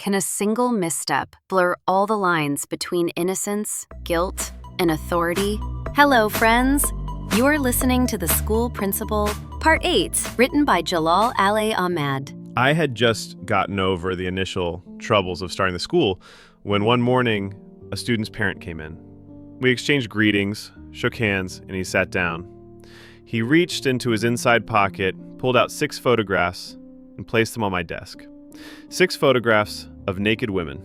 can a single misstep blur all the lines between innocence, guilt, and authority? Hello, friends. You are listening to The School Principal, Part 8, written by Jalal Al-e Ahmad. I had just gotten over the initial troubles of starting the school when one morning a student's parent came in. We exchanged greetings, shook hands, and he sat down. He reached into his inside pocket, pulled out 6 photographs, and placed them on my desk. 6 photographs of naked women,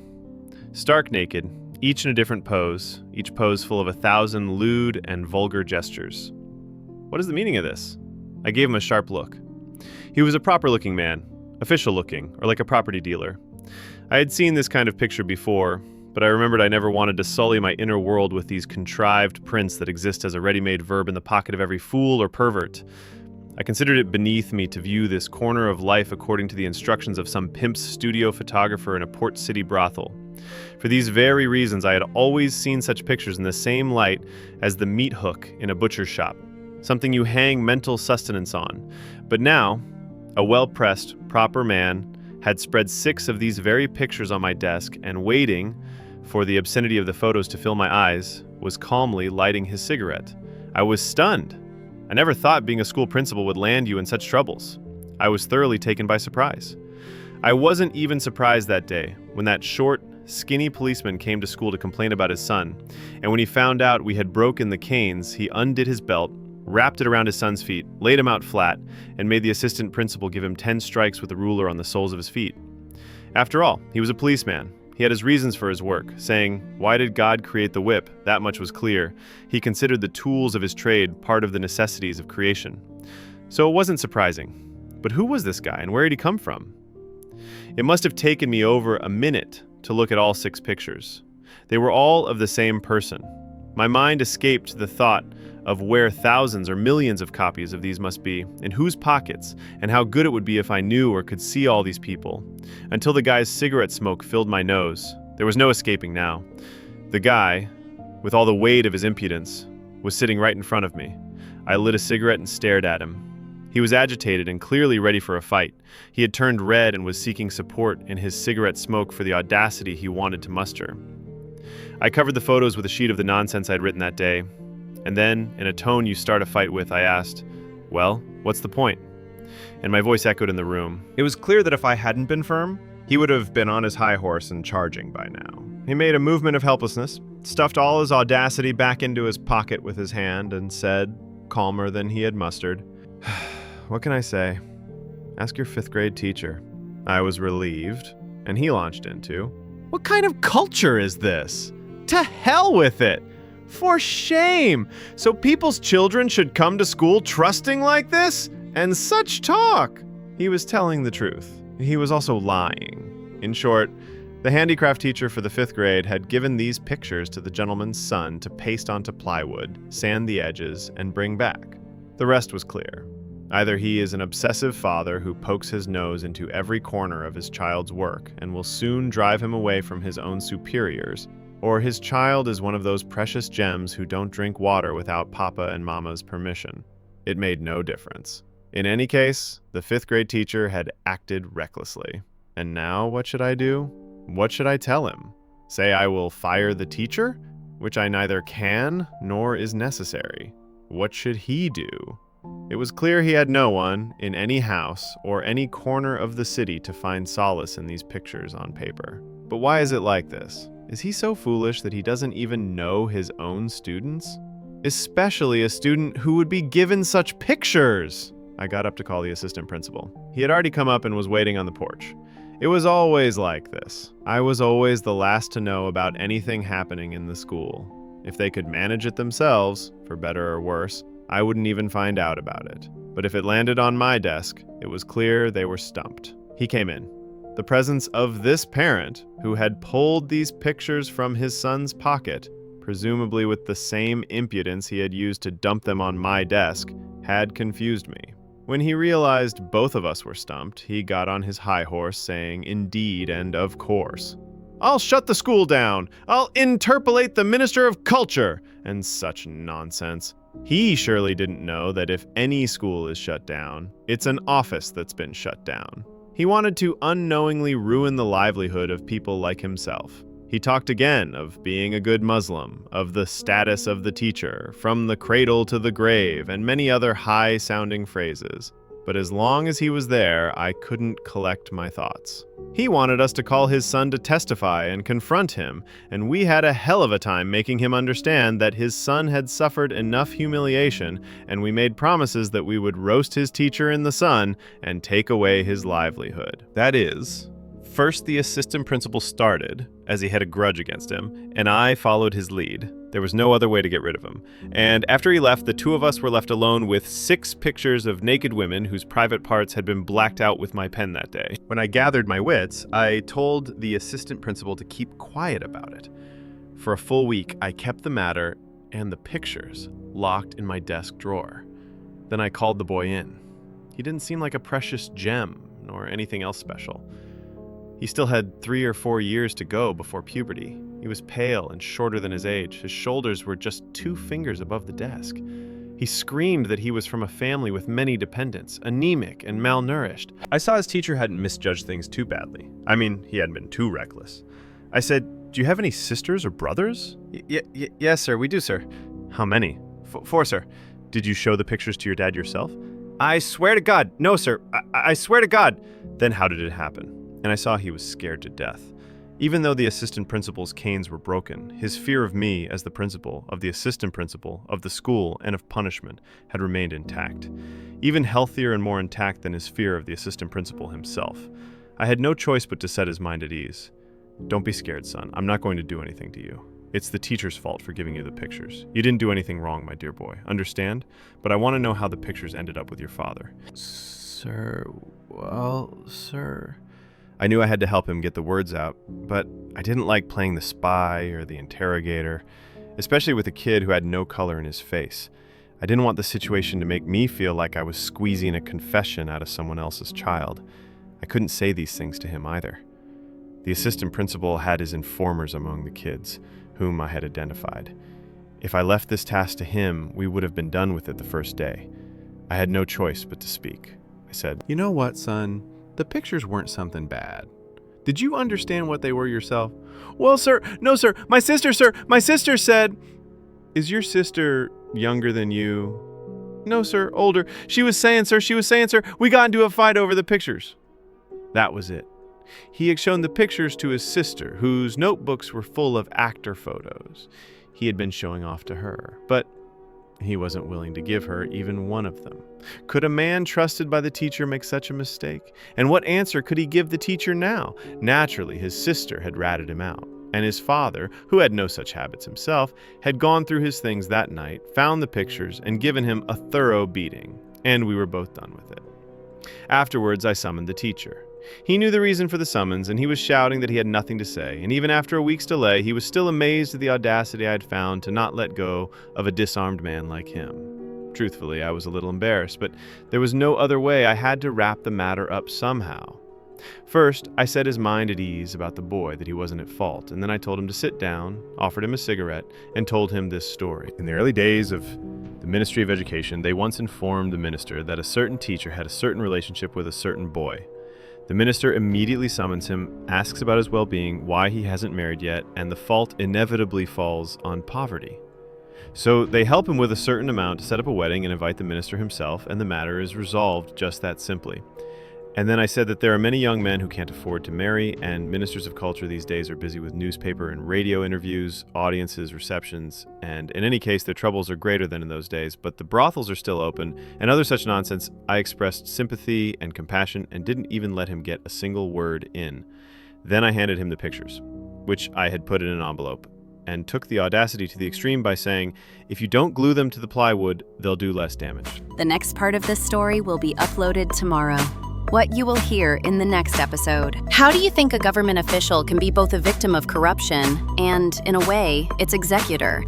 stark naked, each in a different pose, each pose full of 1,000 lewd and vulgar gestures. What is the meaning of this? I gave him a sharp look. He was a proper-looking man, official-looking, or like a property dealer. I had seen this kind of picture before, but I remembered I never wanted to sully my inner world with these contrived prints that exist as a ready-made verb in the pocket of every fool or pervert. I considered it beneath me to view this corner of life according to the instructions of some pimp's studio photographer in a port city brothel. For these very reasons, I had always seen such pictures in the same light as the meat hook in a butcher's shop, something you hang mental sustenance on. But now, a well-pressed, proper man had spread 6 of these very pictures on my desk and waiting for the obscenity of the photos to fill my eyes, was calmly lighting his cigarette. I was stunned. I never thought being a school principal would land you in such troubles. I was thoroughly taken by surprise. I wasn't even surprised that day when that short, skinny policeman came to school to complain about his son, and when he found out we had broken the canes, he undid his belt, wrapped it around his son's feet, laid him out flat, and made the assistant principal give him 10 strikes with a ruler on the soles of his feet. After all, he was a policeman. He had his reasons for his work, saying, "Why did God create the whip?" That much was clear. He considered the tools of his trade part of the necessities of creation. So it wasn't surprising. But who was this guy, and where had he come from? It must have taken me over a minute to look at all 6 pictures. They were all of the same person. My mind escaped the thought of where thousands or millions of copies of these must be, in whose pockets, and how good it would be if I knew or could see all these people. Until the guy's cigarette smoke filled my nose. There was no escaping now. The guy, with all the weight of his impudence, was sitting right in front of me. I lit a cigarette and stared at him. He was agitated and clearly ready for a fight. He had turned red and was seeking support in his cigarette smoke for the audacity he wanted to muster. I covered the photos with a sheet of the nonsense I'd written that day. And then, in a tone you start a fight with, I asked, "Well, what's the point?" And my voice echoed in the room. It was clear that if I hadn't been firm, he would have been on his high horse and charging by now. He made a movement of helplessness, stuffed all his audacity back into his pocket with his hand, and said, calmer than he had mustered, "What can I say? Ask your 5th grade teacher." I was relieved, and he launched into, "What kind of culture is this? To hell with it! For shame! So people's children should come to school trusting like this? And such talk!" He was telling the truth. He was also lying. In short, the handicraft teacher for the 5th grade had given these pictures to the gentleman's son to paste onto plywood, sand the edges, and bring back. The rest was clear. Either he is an obsessive father who pokes his nose into every corner of his child's work and will soon drive him away from his own superiors, or his child is one of those precious gems who don't drink water without Papa and Mama's permission. It made no difference. In any case, the 5th grade teacher had acted recklessly. And now what should I do? What should I tell him? Say I will fire the teacher? Which I neither can nor is necessary. What should he do? It was clear he had no one, in any house or any corner of the city, to find solace in these pictures on paper. But why is it like this? Is he so foolish that he doesn't even know his own students? Especially a student who would be given such pictures! I got up to call the assistant principal. He had already come up and was waiting on the porch. It was always like this. I was always the last to know about anything happening in the school. If they could manage it themselves, for better or worse, I wouldn't even find out about it. But if it landed on my desk, it was clear they were stumped. He came in. The presence of this parent, who had pulled these pictures from his son's pocket, presumably with the same impudence he had used to dump them on my desk, had confused me. When he realized both of us were stumped, he got on his high horse, saying, "Indeed and of course. I'll shut the school down. I'll interpolate the Minister of Culture," and such nonsense. He surely didn't know that if any school is shut down, it's an office that's been shut down. He wanted to unknowingly ruin the livelihood of people like himself. He talked again of being a good Muslim, of the status of the teacher, from the cradle to the grave, and many other high-sounding phrases. But as long as he was there, I couldn't collect my thoughts. He wanted us to call his son to testify and confront him, and we had a hell of a time making him understand that his son had suffered enough humiliation, and we made promises that we would roast his teacher in the sun and take away his livelihood. That is, first the assistant principal started, as he had a grudge against him, and I followed his lead. There was no other way to get rid of him. And after he left, the two of us were left alone with 6 pictures of naked women whose private parts had been blacked out with my pen that day. When I gathered my wits, I told the assistant principal to keep quiet about it. For a full week, I kept the matter and the pictures locked in my desk drawer. Then I called the boy in. He didn't seem like a precious gem, nor anything else special. He still had 3 or 4 years to go before puberty. He was pale and shorter than his age. His shoulders were just 2 fingers above the desk. He screamed that he was from a family with many dependents, anemic and malnourished. I saw his teacher hadn't misjudged things too badly. I mean, he hadn't been too reckless. I said, "Do you have any sisters or brothers?" Yes, sir, we do, sir." "How many?" 4, sir." "Did you show the pictures to your dad yourself?" "I swear to God, no, sir. I swear to God." "Then how did it happen?" And I saw he was scared to death. Even though the assistant principal's canes were broken, his fear of me as the principal, of the assistant principal, of the school, and of punishment had remained intact. Even healthier and more intact than his fear of the assistant principal himself. I had no choice but to set his mind at ease. "Don't be scared, son. I'm not going to do anything to you. It's the teacher's fault for giving you the pictures. You didn't do anything wrong, my dear boy. Understand? But I want to know how the pictures ended up with your father." Sir. I knew I had to help him get the words out, but I didn't like playing the spy or the interrogator, especially with a kid who had no color in his face. I didn't want the situation to make me feel like I was squeezing a confession out of someone else's child. I couldn't say these things to him either. The assistant principal had his informers among the kids, whom I had identified. If I left this task to him, we would have been done with it the first day. I had no choice but to speak. I said, "You know what, son? The pictures weren't something bad. Did you understand what they were yourself?" "Well, sir, no, sir. My sister said..." "Is your sister younger than you?" "No, sir, older. She was saying, sir, we got into a fight over the pictures." That was it. He had shown the pictures to his sister, whose notebooks were full of actor photos. He had been showing off to her, but he wasn't willing to give her even one of them. Could a man trusted by the teacher make such a mistake? And what answer could he give the teacher now? Naturally, his sister had ratted him out, and his father, who had no such habits himself, had gone through his things that night, found the pictures, and given him a thorough beating, and we were both done with it. Afterwards, I summoned the teacher. He knew the reason for the summons, and he was shouting that he had nothing to say, and even after a week's delay, he was still amazed at the audacity I had found to not let go of a disarmed man like him. Truthfully, I was a little embarrassed, but there was no other way. I had to wrap the matter up somehow. First, I set his mind at ease about the boy, that he wasn't at fault, and then I told him to sit down, offered him a cigarette, and told him this story. In the early days of the Ministry of Education, they once informed the minister that a certain teacher had a certain relationship with a certain boy. The minister immediately summons him, asks about his well-being, why he hasn't married yet, and the fault inevitably falls on poverty. So they help him with a certain amount to set up a wedding and invite the minister himself, and the matter is resolved just that simply. And then I said that there are many young men who can't afford to marry, and ministers of culture these days are busy with newspaper and radio interviews, audiences, receptions, and in any case, their troubles are greater than in those days, but the brothels are still open, and other such nonsense. I expressed sympathy and compassion and didn't even let him get a single word in. Then I handed him the pictures, which I had put in an envelope, and took the audacity to the extreme by saying, if you don't glue them to the plywood, they'll do less damage. The next part of this story will be uploaded tomorrow. What you will hear in the next episode. How do you think a government official can be both a victim of corruption and, in a way, its executor?